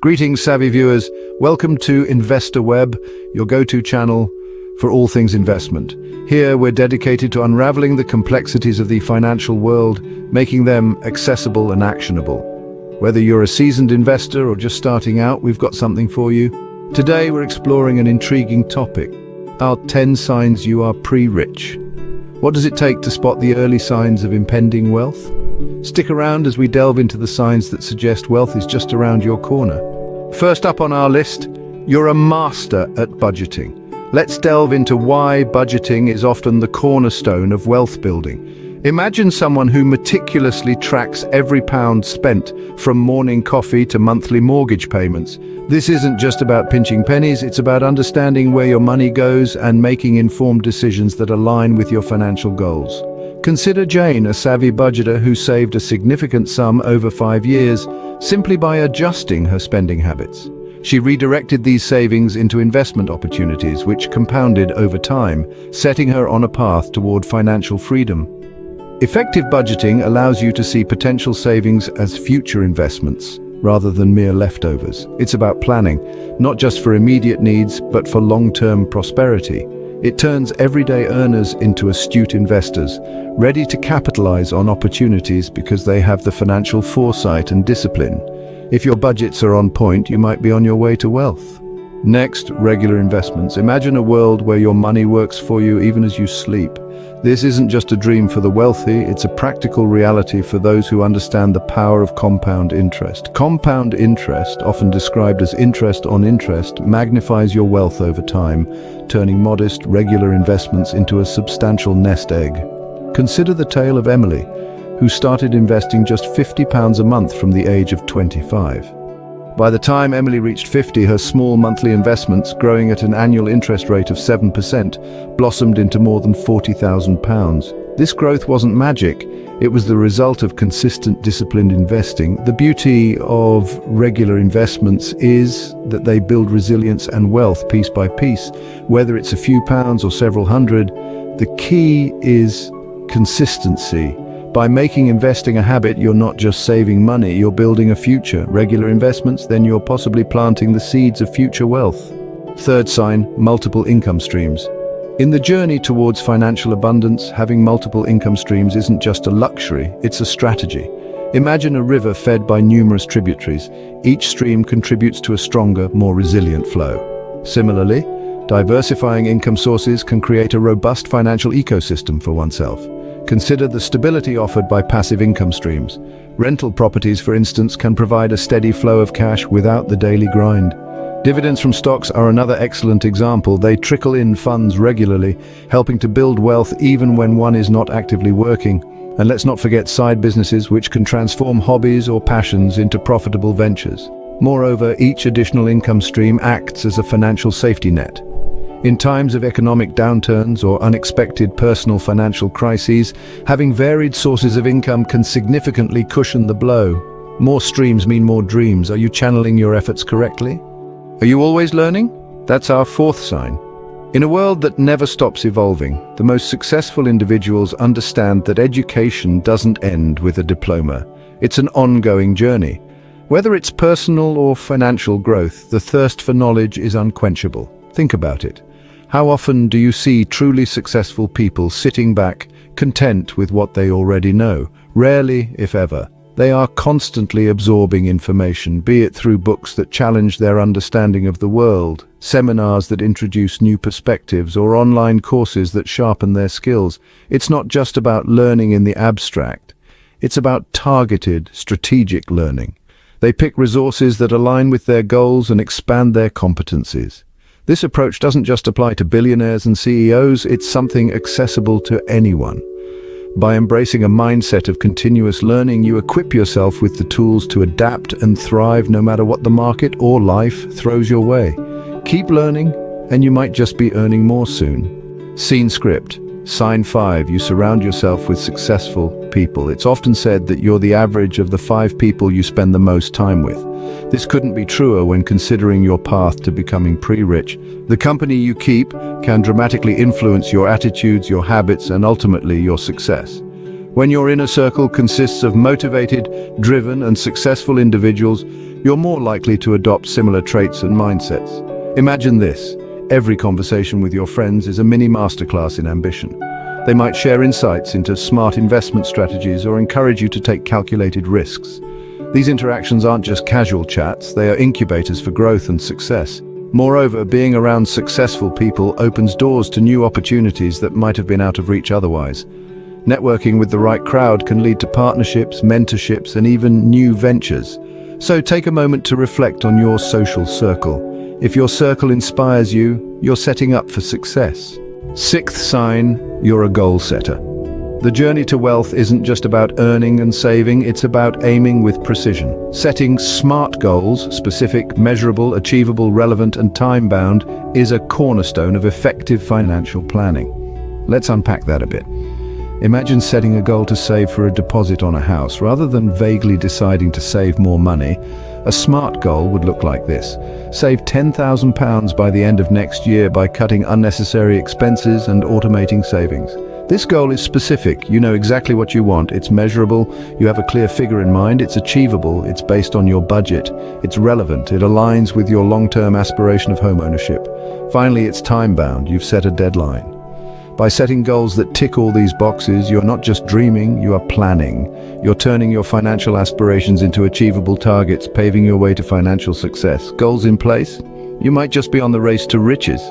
Greetings, savvy viewers. Welcome to Investor Web, your go-to channel for all things investment. Here, we're dedicated to unraveling the complexities of the financial world, making them accessible and actionable. Whether you're a seasoned investor or just starting out, we've got something for you. Today, we're exploring an intriguing topic: our 10 signs you are pre-rich. What does it take to spot the early signs of impending wealth? Stick around as we delve into the signs that suggest wealth is just around your corner. First up on our list, you're a master at budgeting. Let's delve into why budgeting is often the cornerstone of wealth building. Imagine someone who meticulously tracks every pound spent, from morning coffee to monthly mortgage payments. This isn't just about pinching pennies, it's about understanding where your money goes and making informed decisions that align with your financial goals. Consider Jane, a savvy budgeter who saved a significant sum over 5 years simply by adjusting her spending habits. She redirected these savings into investment opportunities, which compounded over time, setting her on a path toward financial freedom. Effective budgeting allows you to see potential savings as future investments, rather than mere leftovers. It's about planning, not just for immediate needs, but for long-term prosperity. It turns everyday earners into astute investors, ready to capitalize on opportunities because they have the financial foresight and discipline. If your budgets are on point, you might be on your way to wealth. Next, regular investments. Imagine a world where your money works for you even as you sleep. This isn't just a dream for the wealthy, it's a practical reality for those who understand the power of compound interest. Compound interest, often described as interest on interest, magnifies your wealth over time, turning modest, regular investments into a substantial nest egg. Consider the tale of Emily, who started investing just £50 a month from the age of 25. By the time Emily reached 50, her small monthly investments, growing at an annual interest rate of 7%, blossomed into more than £40,000. This growth wasn't magic, it was the result of consistent, disciplined investing. The beauty of regular investments is that they build resilience and wealth piece by piece. Whether it's a few pounds or several hundred, the key is consistency. By making investing a habit, you're not just saving money, you're building a future. Regular investments, then you're possibly planting the seeds of future wealth. Third sign, multiple income streams. In the journey towards financial abundance, having multiple income streams isn't just a luxury, it's a strategy. Imagine a river fed by numerous tributaries. Each stream contributes to a stronger, more resilient flow. Similarly, diversifying income sources can create a robust financial ecosystem for oneself. Consider the stability offered by passive income streams. Rental properties, for instance, can provide a steady flow of cash without the daily grind. Dividends from stocks are another excellent example. They trickle in funds regularly, helping to build wealth even when one is not actively working. And let's not forget side businesses, which can transform hobbies or passions into profitable ventures. Moreover, each additional income stream acts as a financial safety net. In times of economic downturns or unexpected personal financial crises, having varied sources of income can significantly cushion the blow. More streams mean more dreams. Are you channeling your efforts correctly? Are you always learning? That's our fourth sign. In a world that never stops evolving, the most successful individuals understand that education doesn't end with a diploma. It's an ongoing journey. Whether it's personal or financial growth, the thirst for knowledge is unquenchable. Think about it. How often do you see truly successful people sitting back, content with what they already know? Rarely, if ever. They are constantly absorbing information, be it through books that challenge their understanding of the world, seminars that introduce new perspectives, or online courses that sharpen their skills. It's not just about learning in the abstract. It's about targeted, strategic learning. They pick resources that align with their goals and expand their competencies. This approach doesn't just apply to billionaires and CEOs, it's something accessible to anyone. By embracing a mindset of continuous learning, you equip yourself with the tools to adapt and thrive no matter what the market or life throws your way. Keep learning, and you might just be earning more soon. Scene script. Sign 5. You surround yourself with successful people. It's often said that you're the average of the 5 people you spend the most time with. This couldn't be truer when considering your path to becoming pre-rich. The company you keep can dramatically influence your attitudes, your habits, and ultimately your success. When your inner circle consists of motivated, driven, and successful individuals, you're more likely to adopt similar traits and mindsets. Imagine this. Every conversation with your friends is a mini masterclass in ambition. They might share insights into smart investment strategies or encourage you to take calculated risks. These interactions aren't just casual chats, they are incubators for growth and success. Moreover, being around successful people opens doors to new opportunities that might have been out of reach otherwise. Networking with the right crowd can lead to partnerships, mentorships, and even new ventures. So take a moment to reflect on your social circle. If your circle inspires you, you're setting up for success. Sixth sign, you're a goal setter. The journey to wealth isn't just about earning and saving, it's about aiming with precision. Setting smart goals, specific, measurable, achievable, relevant, and time-bound, is a cornerstone of effective financial planning. Let's unpack that a bit. Imagine setting a goal to save for a deposit on a house. Rather than vaguely deciding to save more money, a smart goal would look like this. Save £10,000 by the end of next year by cutting unnecessary expenses and automating savings. This goal is specific. You know exactly what you want. It's measurable. You have a clear figure in mind. It's achievable. It's based on your budget. It's relevant. It aligns with your long-term aspiration of home ownership. Finally, it's time-bound. You've set a deadline. By setting goals that tick all these boxes, you're not just dreaming, you are planning. You're turning your financial aspirations into achievable targets, paving your way to financial success. Goals in place? You might just be on the race to riches.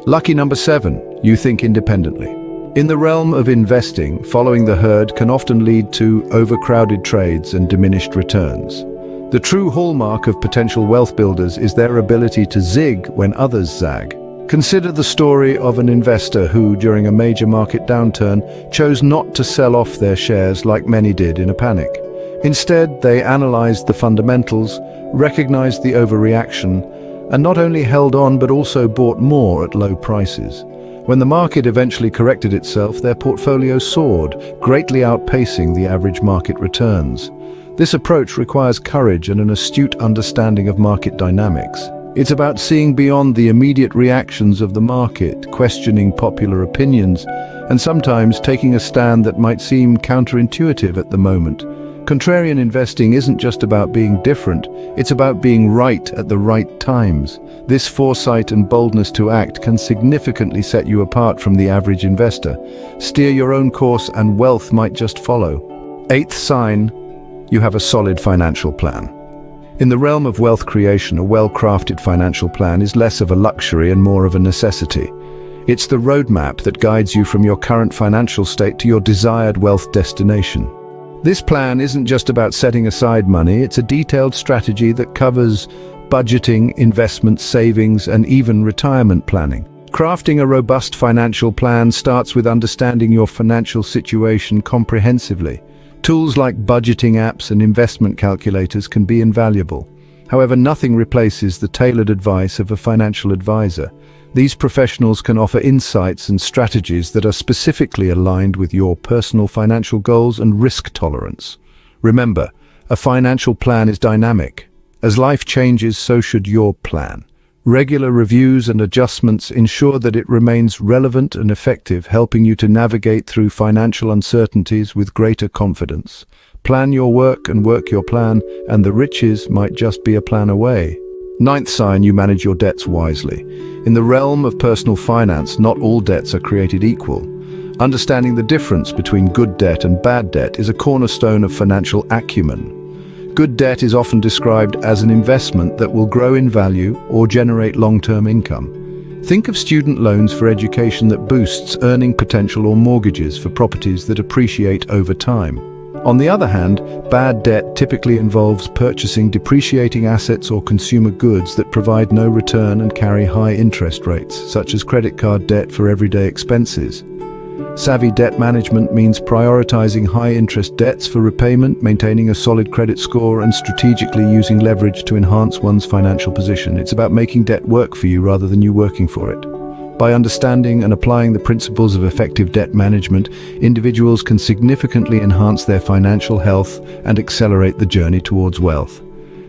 Lucky number 7, you think independently. In the realm of investing, following the herd can often lead to overcrowded trades and diminished returns. The true hallmark of potential wealth builders is their ability to zig when others zag. Consider the story of an investor who, during a major market downturn, chose not to sell off their shares like many did in a panic. Instead, they analyzed the fundamentals, recognized the overreaction, and not only held on but also bought more at low prices. When the market eventually corrected itself, their portfolio soared, greatly outpacing the average market returns. This approach requires courage and an astute understanding of market dynamics. It's about seeing beyond the immediate reactions of the market, questioning popular opinions, and sometimes taking a stand that might seem counterintuitive at the moment. Contrarian investing isn't just about being different, it's about being right at the right times. This foresight and boldness to act can significantly set you apart from the average investor. Steer your own course and wealth might just follow. Eighth sign, you have a solid financial plan. In the realm of wealth creation, a well-crafted financial plan is less of a luxury and more of a necessity. It's the roadmap that guides you from your current financial state to your desired wealth destination. This plan isn't just about setting aside money, it's a detailed strategy that covers budgeting, investment, savings, and even retirement planning. Crafting a robust financial plan starts with understanding your financial situation comprehensively. Tools like budgeting apps and investment calculators can be invaluable. However, nothing replaces the tailored advice of a financial advisor. These professionals can offer insights and strategies that are specifically aligned with your personal financial goals and risk tolerance. Remember, a financial plan is dynamic. As life changes, so should your plan. Regular reviews and adjustments ensure that it remains relevant and effective, helping you to navigate through financial uncertainties with greater confidence. Plan your work and work your plan, and the riches might just be a plan away. Ninth sign, you manage your debts wisely. In the realm of personal finance, not all debts are created equal. Understanding the difference between good debt and bad debt is a cornerstone of financial acumen. Good debt is often described as an investment that will grow in value or generate long-term income. Think of student loans for education that boosts earning potential or mortgages for properties that appreciate over time. On the other hand, bad debt typically involves purchasing depreciating assets or consumer goods that provide no return and carry high interest rates, such as credit card debt for everyday expenses. Savvy debt management means prioritizing high-interest debts for repayment, maintaining a solid credit score, and strategically using leverage to enhance one's financial position. It's about making debt work for you rather than you working for it. By understanding and applying the principles of effective debt management, individuals can significantly enhance their financial health and accelerate the journey towards wealth.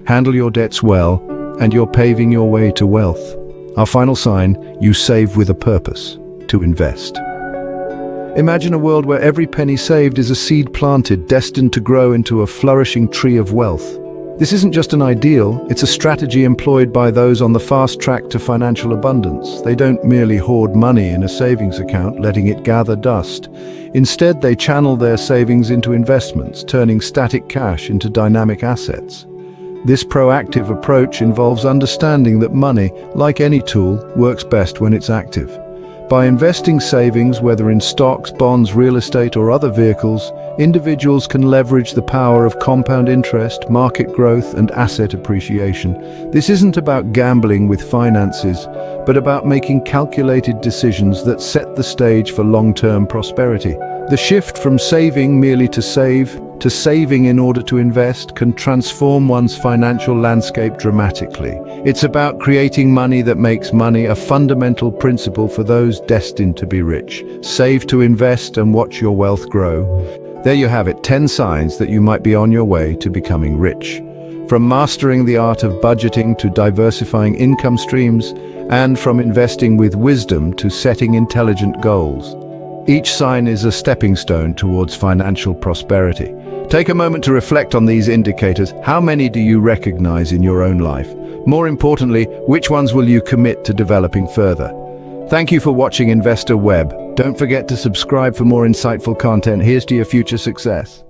Handle your debts well, and you're paving your way to wealth. Our final sign, you save with a purpose: to invest. Imagine a world where every penny saved is a seed planted, destined to grow into a flourishing tree of wealth. This isn't just an ideal, it's a strategy employed by those on the fast track to financial abundance. They don't merely hoard money in a savings account, letting it gather dust. Instead, they channel their savings into investments, turning static cash into dynamic assets. This proactive approach involves understanding that money, like any tool, works best when it's active. By investing savings, whether in stocks, bonds, real estate, or other vehicles, individuals can leverage the power of compound interest, market growth, and asset appreciation. This isn't about gambling with finances, but about making calculated decisions that set the stage for long-term prosperity. The shift from saving merely to save, to saving in order to invest, can transform one's financial landscape dramatically. It's about creating money that makes money, a fundamental principle for those destined to be rich. Save to invest and watch your wealth grow. There you have it, 10 signs that you might be on your way to becoming rich. From mastering the art of budgeting to diversifying income streams, and from investing with wisdom to setting intelligent goals. Each sign is a stepping stone towards financial prosperity. Take a moment to reflect on these indicators. How many do you recognize in your own life? More importantly, which ones will you commit to developing further? Thank you for watching Investor Web. Don't forget to subscribe for more insightful content. Here's to your future success.